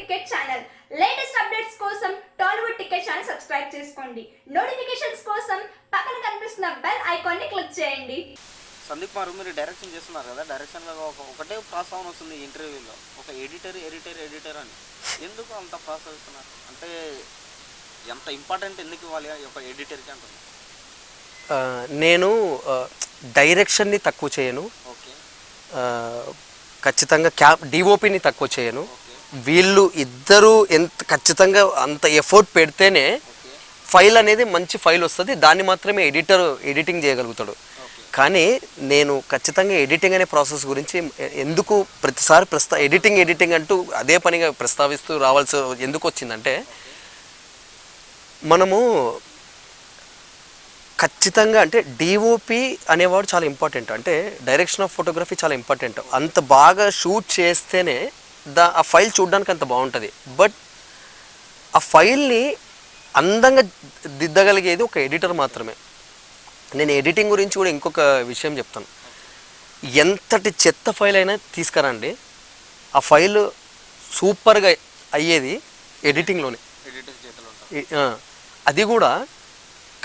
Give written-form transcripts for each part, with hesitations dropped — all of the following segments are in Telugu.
Ticket channel. లేటెస్ట్ అప్డేట్స్ కోసం టాలీవుడ్ టికెట్ ఛానల్ సబ్స్క్రైబ్ చేసుకోండి. నోటిఫికేషన్స్ కోసం పక్కన కనిపిస్తున్న బెల్ ఐకాన్ ని క్లిక్ చేయండి. సందీప్ కుమార్ మీరు డైరెక్షన్ చేస్తున్నారు కదా, డైరెక్షన్లో ఒకటే ప్రాసెస్ వస్తుంది ఇంటర్వ్యూలో, ఒక ఎడిటర్ అని. ఎందుకు అంత ప్రాసెస్ ఇస్తున్నారు అంటే ఎంత ఇంపార్టెంట్ ఎందుకు ఇవ్వాలి ఒక ఎడిటర్కి అంటున్నారు? నేను డైరెక్షన్ని తక్కువ చేయను, ఖచ్చితంగా డిఓపిని తక్కువ చేయను. వీళ్ళు ఇద్దరు ఎంత ఖచ్చితంగా అంత ఎఫర్ట్ పెడితేనే ఫైల్ అనేది మంచి ఫైల్ వస్తుంది, దాన్ని మాత్రమే ఎడిటింగ్ చేయగలుగుతాడు. కానీ నేను ఖచ్చితంగా ఎడిటింగ్ అనే ప్రాసెస్ గురించి ఎందుకు ప్రతిసారి ఎడిటింగ్ అంటూ అదే పనిగా ప్రస్తావిస్తూ రావాల్సి ఎందుకు వచ్చిందంటే, మనము ఖచ్చితంగా అంటే డిఓపి అనేవాడు చాలా ఇంపార్టెంట్, అంటే డైరెక్షన్ ఆఫ్ ఫోటోగ్రఫీ చాలా ఇంపార్టెంట్. అంత బాగా షూట్ చేస్తేనే ఆ ఫైల్ చూడడానికి అంత బాగుంటుంది. బట్ ఆ ఫైల్ని అందంగా దిద్దగలిగేది ఒక ఎడిటర్ మాత్రమే. నేను ఎడిటింగ్ గురించి కూడా ఇంకొక విషయం చెప్తాను. ఎంతటి చెత్త ఫైల్ అయినా తీసుకురండి, ఆ ఫైల్ సూపర్గా అయ్యేది ఎడిటింగ్లోనే. అది కూడా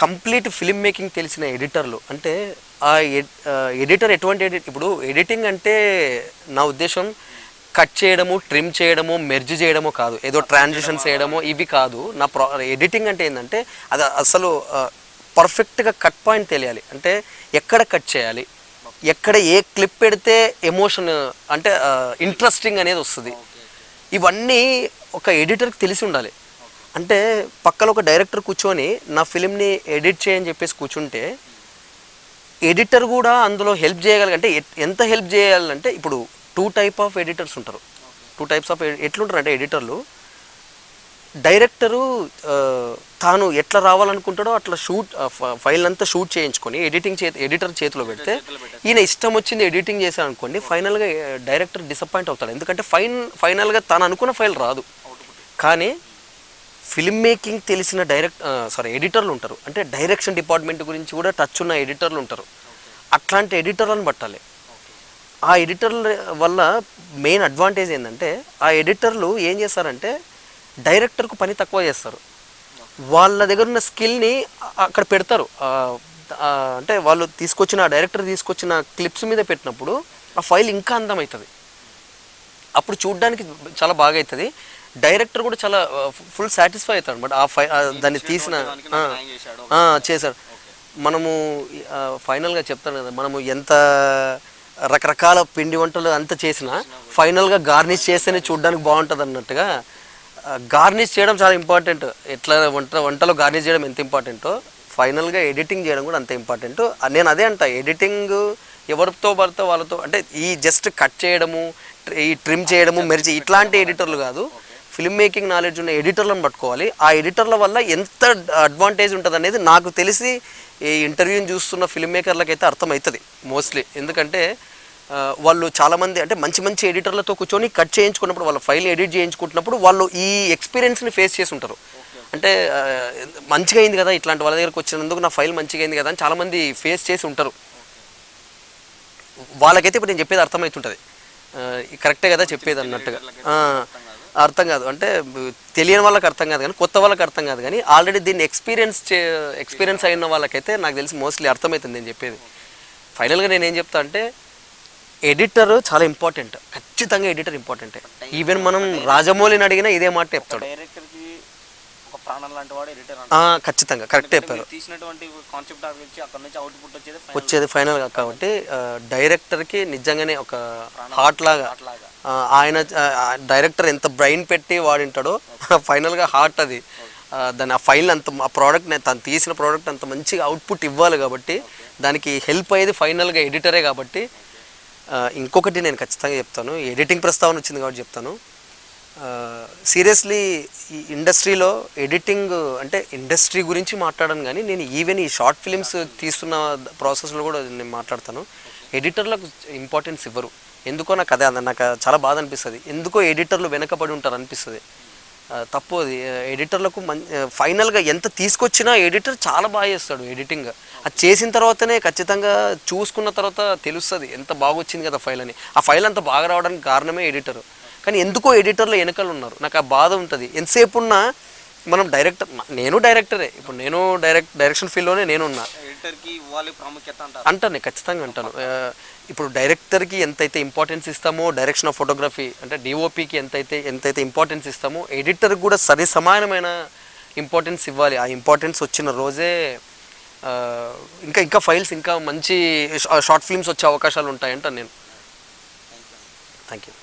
కంప్లీట్ ఫిల్మ్ మేకింగ్ తెలిసిన ఎడిటర్లు. అంటే ఆ ఎడిటర్ ఎటువంటి ఇప్పుడు ఎడిటింగ్ అంటే నా ఉద్దేశం కట్ చేయడము, ట్రిమ్ చేయడము, మెర్జ్ చేయడము కాదు, ఏదో ట్రాన్సిషన్స్ చేయడము ఇవి కాదు. ఎడిటింగ్ అంటే ఏంటంటే అది అసలు పర్ఫెక్ట్గా కట్ పాయింట్ తెలియాలి. అంటే ఎక్కడ కట్ చేయాలి, ఎక్కడ ఏ క్లిప్ పెడితే ఎమోషన్ అంటే ఇంట్రెస్టింగ్ అనేది వస్తుంది, ఇవన్నీ ఒక ఎడిటర్కి తెలిసి ఉండాలి. అంటే పక్కన ఒక డైరెక్టర్ కూర్చొని నా ఫిలింని ఎడిట్ చేయని చెప్పేసి కూర్చుంటే ఎడిటర్ కూడా అందులో హెల్ప్ చేయగలిగి, అంటే ఎంత హెల్ప్ చేయాలంటే ఇప్పుడు 2 types ఆఫ్ ఎడిటర్స్ ఉంటారు. 2 types ఆఫ్ ఎట్లుంటారు అంటే ఎడిటర్లు, డైరెక్టరు తాను ఎట్లా రావాలనుకుంటాడో అట్లా ఫైల్ అంతా షూట్ చేయించుకొని ఎడిటర్ చేతిలో పెడితే ఈయన ఇష్టం వచ్చింది ఎడిటింగ్ చేశాను అనుకోండి, ఫైనల్గా డైరెక్టర్ డిసప్పాయింట్ అవుతాడు. ఎందుకంటే ఫైనల్గా తాను అనుకున్న ఫైల్ రాదు. కానీ ఫిల్మ్ మేకింగ్ తెలిసిన ఎడిటర్లు ఉంటారు, అంటే డైరెక్షన్ డిపార్ట్మెంట్ గురించి కూడా టచ్ ఉన్న ఎడిటర్లు ఉంటారు. అట్లాంటి ఎడిటర్లను పట్టాలి. ఆ ఎడిటర్ల వల్ల మెయిన్ అడ్వాంటేజ్ ఏంటంటే ఆ ఎడిటర్లు ఏం చేస్తారంటే డైరెక్టర్కు పని తక్కువ చేస్తారు. వాళ్ళ దగ్గర ఉన్న స్కిల్ని అక్కడ పెడతారు. అంటే వాళ్ళు డైరెక్టర్ తీసుకొచ్చిన క్లిప్స్ మీద పెట్టినప్పుడు ఆ ఫైల్ ఇంకా అందమవుతుంది, అప్పుడు చూడడానికి చాలా బాగా అవుతుంది. డైరెక్టర్ కూడా చాలా ఫుల్ సాటిస్ఫై అవుతాడు అనమాట దాన్ని తీసిన చేశాడు. మనము ఫైనల్గా చెప్తాను కదా, మనము ఎంత రకరకాల పిండి వంటలు అంత చేసినా ఫైనల్గా గార్నిష్ చేస్తేనే చూడడానికి బాగుంటుంది అన్నట్టుగా గార్నిష్ చేయడం చాలా ఇంపార్టెంట్. ఎట్లా వంటలో గార్నిష్ చేయడం ఎంత ఇంపార్టెంటో ఫైనల్గా ఎడిటింగ్ చేయడం కూడా అంత ఇంపార్టెంట్. నేను అదే అంట, ఎడిటింగ్ ఎవరితో పడితే వాళ్ళతో అంటే ఈ జస్ట్ కట్ చేయడము, ఈ ట్రిమ్ చేయడము, మెర్చి ఇట్లాంటి ఎడిటర్లు కాదు, ఫిల్మ్ మేకింగ్ నాలెడ్జ్ ఉన్న ఎడిటర్లను పట్టుకోవాలి. ఆ ఎడిటర్ల వల్ల ఎంత అడ్వాంటేజ్ ఉంటుంది అనేది నాకు తెలిసి ఈ ఇంటర్వ్యూని చూస్తున్న ఫిల్మ్ మేకర్లకైతే అర్థమవుతుంది మోస్ట్లీ. ఎందుకంటే వాళ్ళు చాలామంది అంటే మంచి ఎడిటర్లతో కూర్చొని కట్ చేయించుకున్నప్పుడు, వాళ్ళ ఫైల్ ఎడిట్ చేయించుకుంటున్నప్పుడు వాళ్ళు ఈ ఎక్స్పీరియన్స్ని ఫేస్ చేసి ఉంటారు. అంటే మంచిగా అయింది కదా, ఇట్లాంటి వాళ్ళ దగ్గరకు వచ్చినందుకు నా ఫైల్ మంచిగా అయింది కదా అని చాలామంది ఫేస్ చేసి ఉంటారు. వాళ్ళకైతే ఇప్పుడు నేను చెప్పేది అర్థమవుతుంటుంది, కరెక్టే కదా చెప్పేది అన్నట్టుగా. అర్థం కాదు అంటే తెలియని వాళ్ళకి అర్థం కాదు, కానీ కొత్త వాళ్ళకి అర్థం కాదు, కానీ ఆల్రెడీ దీన్ని ఎక్స్పీరియన్స్ అయిన వాళ్ళకైతే నాకు తెలిసి మోస్ట్లీ అర్థమవుతుంది నేను చెప్పేది. ఫైనల్గా నేను ఏం చెప్తా అంటే ఎడిటర్ చాలా ఇంపార్టెంట్, ఖచ్చితంగా ఎడిటర్ ఇంపార్టెంటే. ఈవెన్ మనం రాజమౌళిని అడిగినా ఇదే మాట చెప్తాడు, ఖచ్చితంగా కరెక్ట్ చెప్పారు, వచ్చేది ఫైనల్గా. కాబట్టి డైరెక్టర్కి నిజంగానే ఒక హార్ట్ లాగా, ఆయన డైరెక్టర్ ఎంత బ్రెయిన్ పెట్టి వాడింటాడో ఫైనల్గా హార్ట్ అది, దాని ఆ ఫైల్ అంత ఆ ప్రోడక్ట్ తను తీసిన ప్రోడక్ట్ అంత మంచిగా అవుట్పుట్ ఇవ్వాలి. కాబట్టి దానికి హెల్ప్ అయ్యేది ఫైనల్గా ఎడిటరే. కాబట్టి ఇంకొకటి నేను ఖచ్చితంగా చెప్తాను, ఎడిటింగ్ ప్రస్తావన వచ్చింది కాబట్టి చెప్తాను, సీరియస్లీ ఈ ఇండస్ట్రీలో ఎడిటింగ్ అంటే ఇండస్ట్రీ గురించి మాట్లాడను, కానీ నేను ఈవెన్ ఈ షార్ట్ ఫిలిమ్స్ తీస్తున్న ప్రాసెస్లో కూడా నేను మాట్లాడతాను. ఎడిటర్లకు ఇంపార్టెన్స్ ఇవ్వరు, ఎందుకో నాకు అదే నాకు చాలా బాధ అనిపిస్తుంది. ఎందుకో ఎడిటర్లు వెనకబడి ఉంటారు అనిపిస్తుంది, తప్పు అది. ఎడిటర్లకు ఫైనల్గా ఎంత తీసుకొచ్చినా ఎడిటర్ చాలా బాగా చేస్తాడు ఎడిటింగ్. అది చేసిన తర్వాతనే ఖచ్చితంగా చూసుకున్న తర్వాత తెలుస్తుంది ఎంత బాగా వచ్చింది కదా ఫైల్ అని. ఆ ఫైల్ అంత బాగా రావడానికి కారణమే ఎడిటర్. కానీ ఎందుకో ఎడిటర్లు వెనకాల ఉన్నారు. నాకు ఆ బాధ ఉంటుంది. ఎంతసేపు ఉన్నా మనం డైరెక్టర్, నేను డైరెక్టరే, ఇప్పుడు నేను డైరెక్షన్ ఫీల్డ్లోనే నేను ఉన్నా. ఎడిటర్కి ఇవ్వాలి ప్రాముఖ్యత అంటాను, ఖచ్చితంగా అంటాను. ఇప్పుడు డైరెక్టర్కి ఎంతైతే ఇంపార్టెన్స్ ఇస్తామో, డైరెక్షన్ ఆఫ్ ఫోటోగ్రఫీ అంటే డిఓపికి ఎంతైతే ఇంపార్టెన్స్ ఇస్తామో, ఎడిటర్కి కూడా సరి సమానమైన ఇంపార్టెన్స్ ఇవ్వాలి. ఆ ఇంపార్టెన్స్ వచ్చిన రోజే ఇంకా ఫైల్స్, ఇంకా మంచి షార్ట్ ఫిల్మ్స్ వచ్చే అవకాశాలు ఉంటాయంట నేను. Thank you.